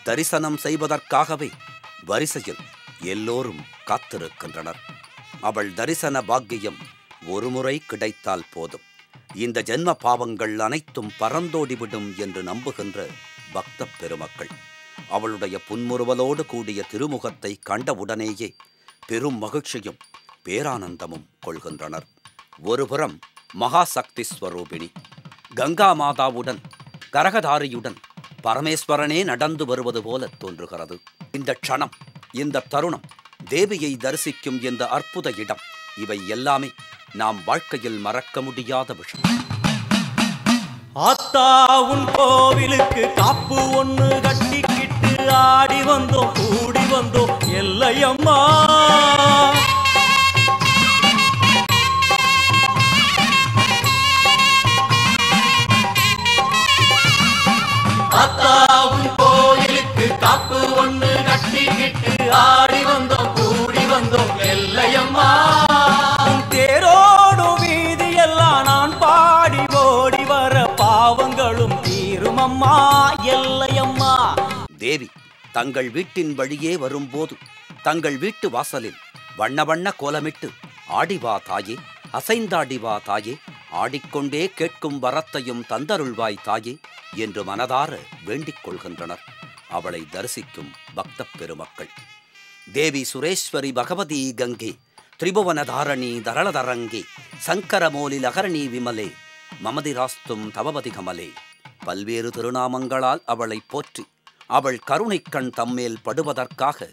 தரிசனம் செய்வதற்காகவே வரிசையில் எல்லோரும் காத்திருக்கின்றனர். அவள் தரிசன பாக்கியம் ஒருமுறை கிடைத்தால் போதும், இந்த ஜென்ம பாவங்கள் அனைத்தும் பறந்தோடிவிடும் என்று நம்புகின்ற பக்த பெருமக்கள் அவளுடைய புன்முறுவலோடு கூடிய திருமுகத்தை கண்டவுடனேயே பெரும் மகிழ்ச்சியும் பேரானந்தமும் கொள்கின்றனர். ஒருபுறம் மகாசக்தி ஸ்வரூபிணி கங்கா மாதாவுடன் கரகதாரியுடன் பரமேஸ்வரனே நடந்து வருவது போல தோன்றுகிறது. இந்த க்ஷணம், இந்த தருணம், தேவியை தரிசிக்கும் இந்த அற்புத இடம், இவை எல்லாமே நாம் வாழ்க்கையில் மறக்க முடியாத விஷயம். ஆத்தா உன் கோவிலுக்கு காப்பு ஒண்ணு கட்டிக்கிட்டு ஆடி வந்தோம், கூடி வந்தோம் எல்லையம்மா. ஆத்தா உன் கோவிலுக்கு காப்பு ஒண்ணு கட்டிக்கிட்டு ஆடி வந்தோம், கூடி வந்தோம் எல்லையம்மா. தேரோடும் வீதி எல்லாம் நான் பாடி ஓடி வர பாவங்களும் தீருமம்மா எல்லையம்மா. தேவி தங்கள் வீட்டின் வழியே வரும்போது தங்கள் வீட்டு வாசலில் வண்ண வண்ண கோலமிட்டு ஆடிவா தாயே, அசைந்தாடிவா தாயே, ஆடிக்கொண்டே கேட்கும் வரத்தையும் தந்தருள்வாய் தாயே என்று மனதார வேண்டிக் கொள்கின்றனர் அவளை தரிசிக்கும் பக்த பெருமக்கள். தேவி சுரேஸ்வரி பகவதி கங்கே திரிபுவனதாரணி தரளதரங்கே சங்கரமோலி லகரணி விமலே மமதிராஸ்தும் தவபதி கமலே. பல்வேறு திருநாமங்களால் அவளை போற்றி அவள் கருணைக்கண் தம்மேல் படுவதற்காக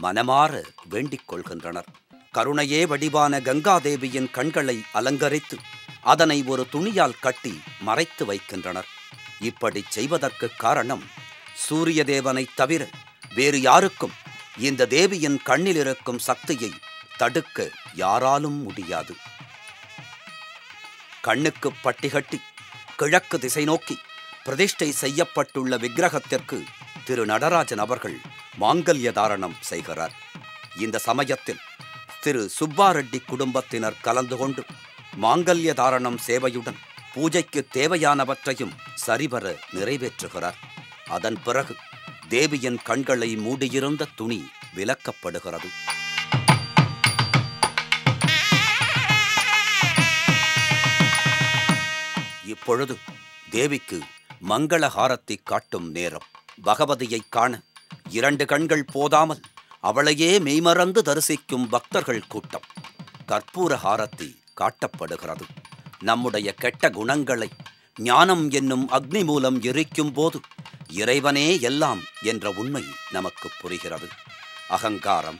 மனமாற வேண்டிக் கொள்கின்றனர். கருணையே வடிவான கங்காதேவியின் கண்களை அலங்கரித்து அதனை ஒரு துணியால் கட்டி மறைத்து வைக்கின்றனர். இப்படி செய்வதற்கு காரணம், சூரிய தேவனை தவிர வேறு யாருக்கும் இந்த தேவியின் கண்ணில் இருக்கும் சக்தியை தடுக்க யாராலும் முடியாது. கண்ணுக்கு பட்டி கட்டி கிழக்கு திசை நோக்கி பிரதிஷ்டை செய்யப்பட்டுள்ள விக்கிரகத்திற்கு திரு நடராஜன் அவர்கள் மாங்கல்ய தாரணம் செய்கிறார். இந்த சமயத்தில் திரு சுப்பாரெட்டி குடும்பத்தினர் கலந்து கொண்டு மாங்கல்ய தாரணம் சேவையுடன் பூஜைக்கு தேவையானவற்றையும் சரிவர நிறைவேற்றுகிறார். அதன் பிறகு தேவியின் கண்களை மூடியிருந்த துணி விலக்கப்படுகிறது. இப்பொழுது தேவிக்கு மங்களஹாரத்தை காட்டும் நேரம். பகவதியை காண 2 கண்கள் போதாமல் அவளையே மெய்மறந்து தரிசிக்கும் பக்தர்கள் கூட்டம். கற்பூர ஹாரத்தி காட்டப்படுகிறது. நம்முடைய கெட்ட குணங்களை ஞானம் என்னும் அக்னி மூலம் எரிக்கும் போது இறைவனே எல்லாம் என்ற உண்மை நமக்கு புரிகிறது. அகங்காரம்,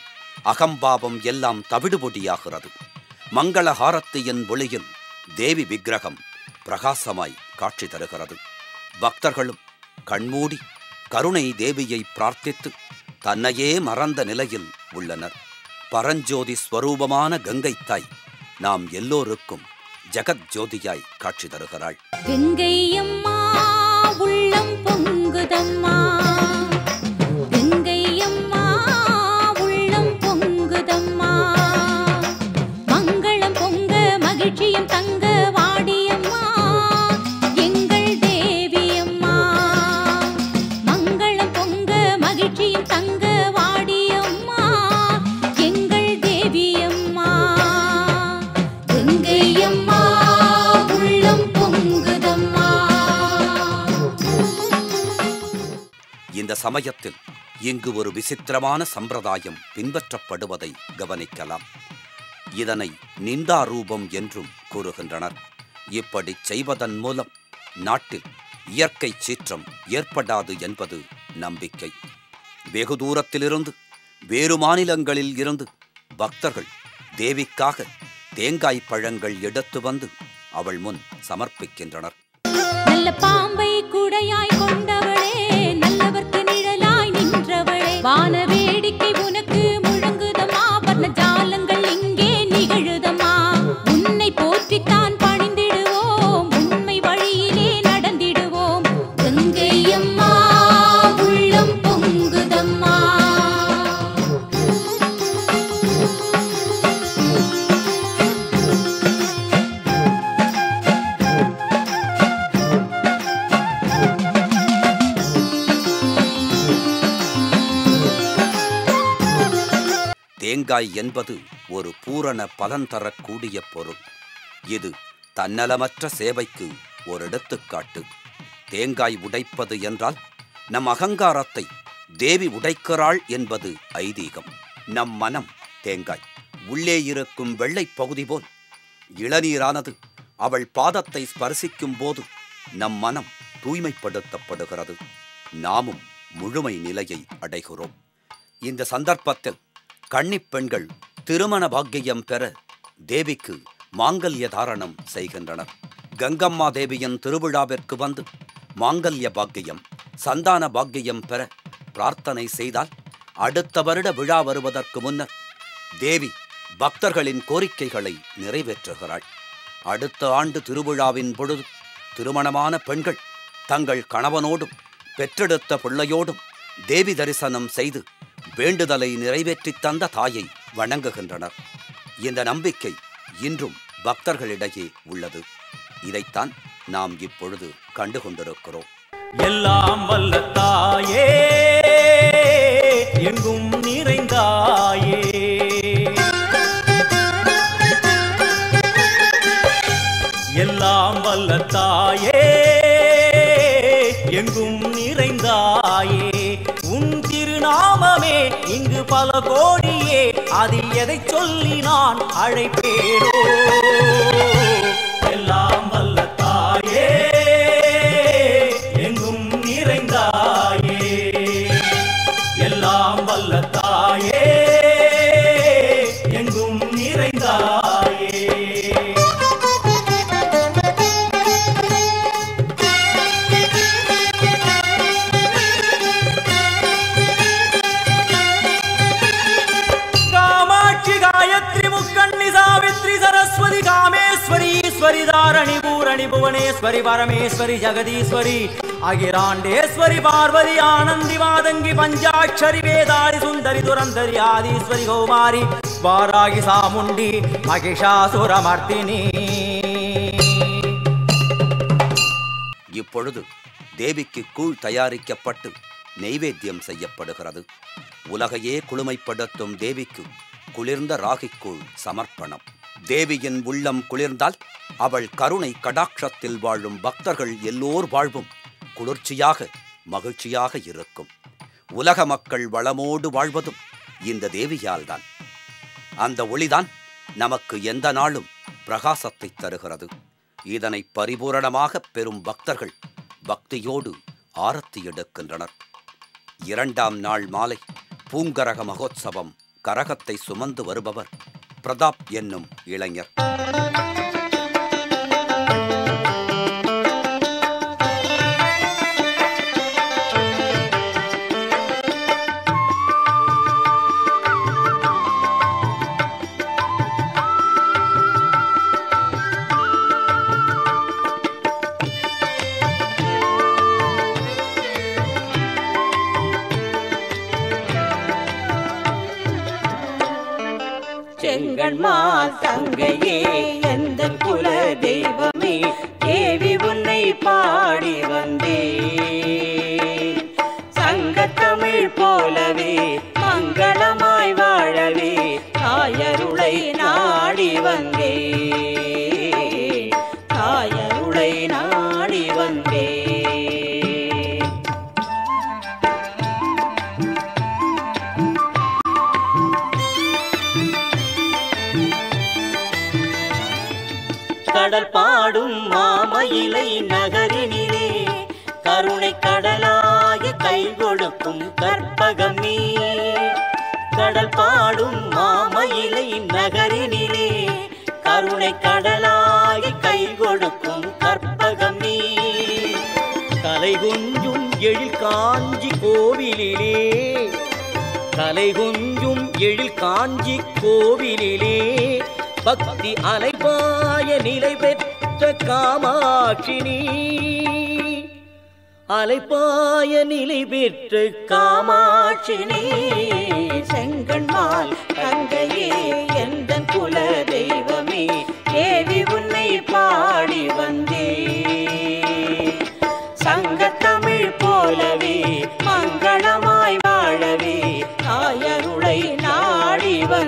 அகம்பாவம் எல்லாம் தவிடுபொடியாகிறது. மங்களஹாரத்தியின் ஒளியில் தேவி விக்கிரகம் பிரகாசமாய் காட்சி தருகிறது. பக்தர்களும் கண்மூடி கருணை தேவியை பிரார்த்தித்து தன்னையே மறந்த நிலையில் உள்ளனர். பரஞ்சோதி ஸ்வரூபமான கங்கை தாய் நாம் எல்லோருக்கும் ஜெகத் ஜோதியாய் காட்சி தருகிறாள். கங்கையம்மா உள்ளம் பொங்குதம்மா, கங்கையம்மா உள்ளம் பொங்குதம்மா, மங்களம் பொங்க மகிழ்ச்சியும் தங்க வாடியம்மா எங்கள் தேவியம்மா. மங்களம் பொங்க மகிழ்ச்சியும் தங்க வாடியம்மா எங்கள் தேவியம்மா. கங்கையம்மா உள்ளம் பொங்குதம்மா. இந்த சமயத்தில் இங்கு ஒரு விசித்திரமான சம்பிரதாயம் பின்பற்றப்படுவதை கவனிக்கலாம். இதனை நிந்தா ரூபம் என்றும் கூறுகின்றனர். இப்படி செய்வதன் மூலம் நாட்டில் இயற்கை சீற்றம் ஏற்படாது என்பது நம்பிக்கை. வெகு தூரத்திலிருந்து, வேறு மாநிலங்களில் இருந்து பக்தர்கள் தேவிக்காக தேங்காய் பழங்கள் எடுத்து வந்து அவள் முன் சமர்ப்பிக்கின்றனர். நல்ல பாம்பை குடையாய் கொண்டவளே, நல்லவர்க்கு நிழலாய் நின்றவளே, வான வேடிக்கை உனக்கு முழங்குதம்மா, வர்ண ஜாலங்கள் இங்கே நிகழுதம்மா. உன்னை போற்றித்தான் பணிந்திடுவோம், உண்மை வழியிலே நடந்திடுவோம். கங்கையம்மா உள்ளம் பொங்குதம்மா. தேங்காய் என்பது ஒரு பூரண பலன் தரக்கூடிய பொருள். இது தன்னலமற்ற சேவைக்கு ஒரு எடுத்துக்காட்டு. தேங்காய் உடைப்பது என்றால் நம் அகங்காரத்தை தேவி உடைக்கிறாள் என்பது ஐதீகம். நம் மனம் தேங்காய். உள்ளே இருக்கும் வெள்ளை பகுதி போல் இளநீரானது அவள் பாதத்தை ஸ்பர்சிக்கும் போது நம் மனம் தூய்மைப்படுத்தப்படுகிறது. நாமும் முழுமை நிலையை அடைகிறோம். இந்த சந்தர்ப்பத்தில் கன்னிப் பெண்கள் திருமண பாக்கியம் பெற தேவிக்கு மாங்கல்ய தாரணம் செய்கின்றனர். கங்கம்மா தேவியின் திருவிழாவிற்கு வந்து மாங்கல்ய பாக்கியம், சந்தான பாக்கியம் பெற பிரார்த்தனை செய்தால் அடுத்த வருட விழா வருவதற்கு முன்னர் தேவி பக்தர்களின் கோரிக்கைகளை நிறைவேற்றுகிறாள். அடுத்த ஆண்டு திருவிழாவின் பொழுது திருமணமான பெண்கள் தங்கள் கணவனோடும் பெற்றெடுத்த பிள்ளையோடும் தேவி தரிசனம் செய்து வேண்டுதலை நிறைவேற்றி தந்த தாயை வணங்குகின்றனர். இந்த நம்பிக்கை இன்றும் பக்தர்களிடையே உள்ளது. இதைத்தான் நாம் இப்பொழுது கண்டுகொண்டிருக்கிறோம். எல்லாம் வல்ல தாயே, எங்கும் நிறைந்தாயே, எல்லாம் வல்ல தாயே, எங்கும் நிறைந்தாயே, உன் திருநாமமே இங்கு பல கோடியே, அதில் எதை சொல்லி நான் அழைப்பேனோ. எல்லாம் வல்ல தாயே, எங்கும் நிறைந்தாயே, எல்லாம் வல்ல தாயே, எங்கும் நிறைந்தாயே. सरस्वती कामेश्वरी ईश्वरी धारणी पूरणी भुवनेश्वरी परमेश्वरी जगदीश्वरी अगिरांडेश्वरी पार्वती आनंदी मादंगी पंचाक्षरी वेदारी सुंदरी दुरंधरी आदिश्वरी कौमारी वारागी सामुंडी महिषासुरमर्दिनी. இப்பொழுது தேவிக்கு கூழ் தயாரிக்கப்பட்டு நெய்வேத்தியம் செய்யப்படுகிறது. உலகையே குளுமைப்படுத்தும் தேவிக்கு குளிர்ந்த ராகிக்கூழ் சமர்ப்பணம். தேவியின் உள்ளம் குளிர்ந்தால் அவள் கருணை கடாட்சத்தில் வாழும் பக்தர்கள் எல்லோர் வாழ்வும் குளிர்ச்சியாக மகிழ்ச்சியாக இருக்கும். உலக மக்கள் வளமோடு வாழ்வதும் இந்த தேவியால்தான். அந்த ஒளிதான் நமக்கு எந்த நாளும் பிரகாசத்தை தருகிறது. இதனை பரிபூரணமாக பெறும் பக்தர்கள் பக்தியோடு ஆரத்தி எடுக்கின்றனர். 2ஆம் நாள் மாலை பூங்கரக மகோத்சவம். கரகத்தை சுமந்து வருபவர் பிரதாப் என்னும் இளைஞர். செங்கண்மால் தங்கையே எந்தன் குல தெய்வமே, தேவி உன்னை பாடி வந்தேன். சங்கத்தமிழ் போலவே மங்களமாய் வாழவே தாயருளை நாடி வந்தேன், தாயருளை நாடி வந்தேன். கடல் பாடும் மாமயிலை நகரினிலே கருணை கடலாய கை கொடுக்கும் கற்பகமே. கடல் பாடும் மாமயிலை நகரினிலே கருணை கடலாய கை கொடுக்கும் கற்பகமே. கலை கொஞ்சும் எழில் காஞ்சி கோவிலிலே, கலை கொஞ்சும் எழில் காஞ்சி கோவிலிலே பக்தி அலைபாய நிலை பெற்ற காமாட்சினி, அலைபாய நிலை பெற்ற காமாட்சினி. செங்கண்மால் தங்கையே எந்தன் குல தெய்வமே, தேவி உன்னை பாடி வந்தேன். சங்கத்தமிழ் போலவே மங்களமாய் வாழவே தாயருளை நாடி வந்தேன்.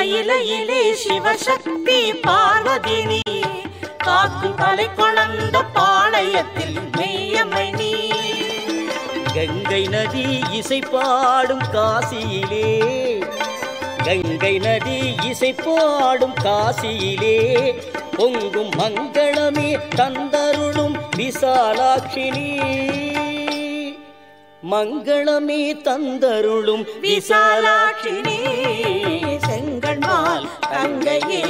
கையிலே சிவசக்தி பார்வதினி காக்கும் கலை கொணர்ந்த பாளையத்தில் மெய்யம்மை நீ. கங்கை நதி இசை பாடும் காசியிலே, கங்கை நதி இசை பாடும் காசியிலே பொங்கும் மங்களமே தந்தருளும் விசாலாட்சினி. மங்களமே தந்தருளும் விசாலாட்சினி. செங்கண்மால் தங்கையே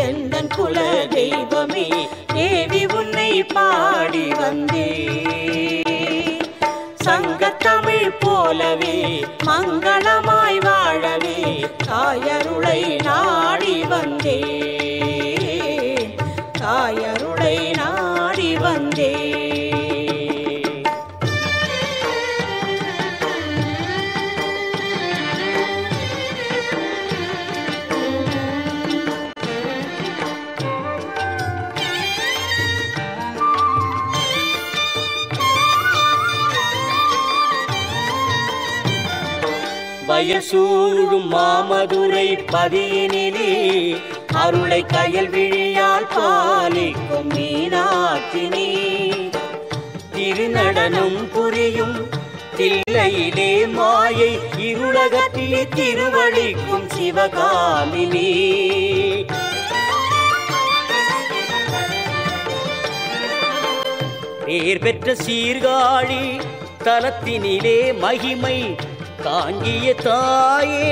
எந்தன் குல தெய்வமே தேவி உன்னை பாடி வந்தே. சங்கத்தமிழ் போலவே மங்களமாய் வாழவே தாயருளை நாடி வந்தே, தாயருளை நாடி வந்தே. வயசூழும் மாமதுரை பதியினிலே அருளை கயல் விழியால் பாலிக்கும் மீனாட்சினி. திருநடனம் புரியும் தில்லையிலே மாயை இருளகத்திலே திருவழிக்கும் சிவகாமினி. பேர் பெற்ற சீர்காழி தலத்தினிலே மகிமை தாங்கிய தாயே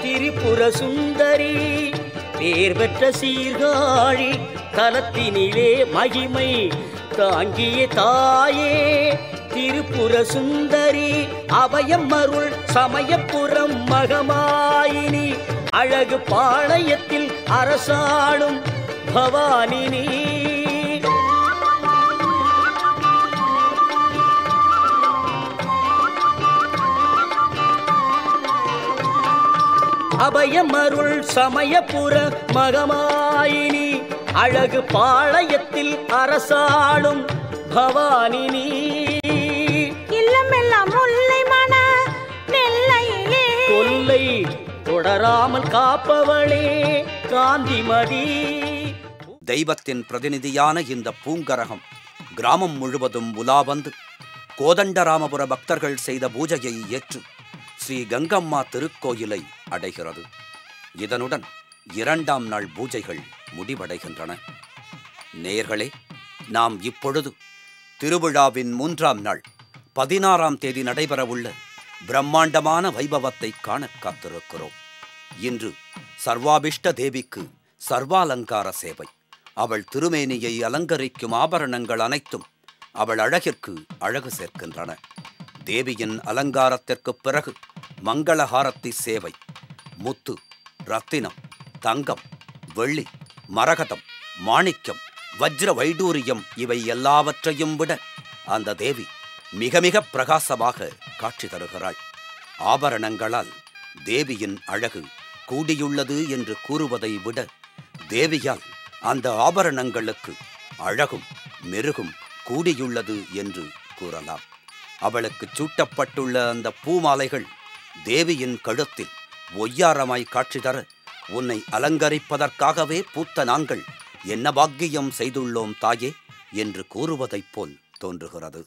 திரிபுர சுந்தரி. பேர் பெற்ற சீர்காழி தலத்தினிலே மகிமை தாங்கிய தாயே திரிபுர சுந்தரி. அபயம் அருள் சமயபுரம் மகமாயினி. அழகு பாளையத்தில் அரசாளும் பவானினி. அபயமருள் சமயபுர மகமாயினி. அழகு பாளையத்தில் அரசாளும் பவானினி. இல்லமெல்லாம் முல்லை மன நெல்லையிலே கொல்லை தொடராமல் காப்பவளே காந்திமதி. தெய்வத்தின் பிரதிநிதியான இந்த பூங்கரகம் கிராமம் முழுவதும் உலா வந்து கோதண்டராமபுர பக்தர்கள் செய்த பூஜையை ஏற்று ஸ்ரீ கங்கம்மா திருக்கோயிலை அடைகிறது. இதனுடன் 2ஆம் நாள் பூஜைகள் முடிவடைகின்றன. நேயர்களே, நாம் இப்பொழுது திருவிழாவின் 3ஆம் நாள் 16ஆம் தேதி நடைபெறவுள்ள பிரம்மாண்டமான வைபவத்தை காண காத்திருக்கிறோம். இன்று சர்வாபிஷ்ட தேவிக்கு சர்வாலங்கார சேவை. அவள் திருமேனியை அலங்கரிக்கும் ஆபரணங்கள் அனைத்தும் அவள் அழகிற்கு அழகு சேர்க்கின்றன. தேவியின் அலங்காரத்திற்கு பிறகு மங்களஹாரத்தி சேவை. முத்து, ரத்தினம், தங்கம், வெள்ளி, மரகதம், மாணிக்கம், வஜ்ர வைடூரியம் இவை எல்லாவற்றையும் விட அந்த தேவி மிக மிக பிரகாசமாக காட்சி தருகிறாள். ஆபரணங்களால் தேவியின் அழகு கூடியுள்ளது என்று கூறுவதை விட தேவியால் அந்த ஆபரணங்களுக்கு அழகும் மெருகும் கூடியுள்ளது என்று கூறலாம். அவளுக்கு சூட்டப்பட்டுள்ள அந்த பூமாலைகள் தேவியின் கழுத்தில் ஒய்யாரமாய் காட்சி தர, உன்னை அலங்கரிப்பதற்காகவே பூத்த நாங்கள் என்ன பாக்கியம் செய்துள்ளோம் தாயே என்று கூறுவதைப் போல் தோன்றுகிறது.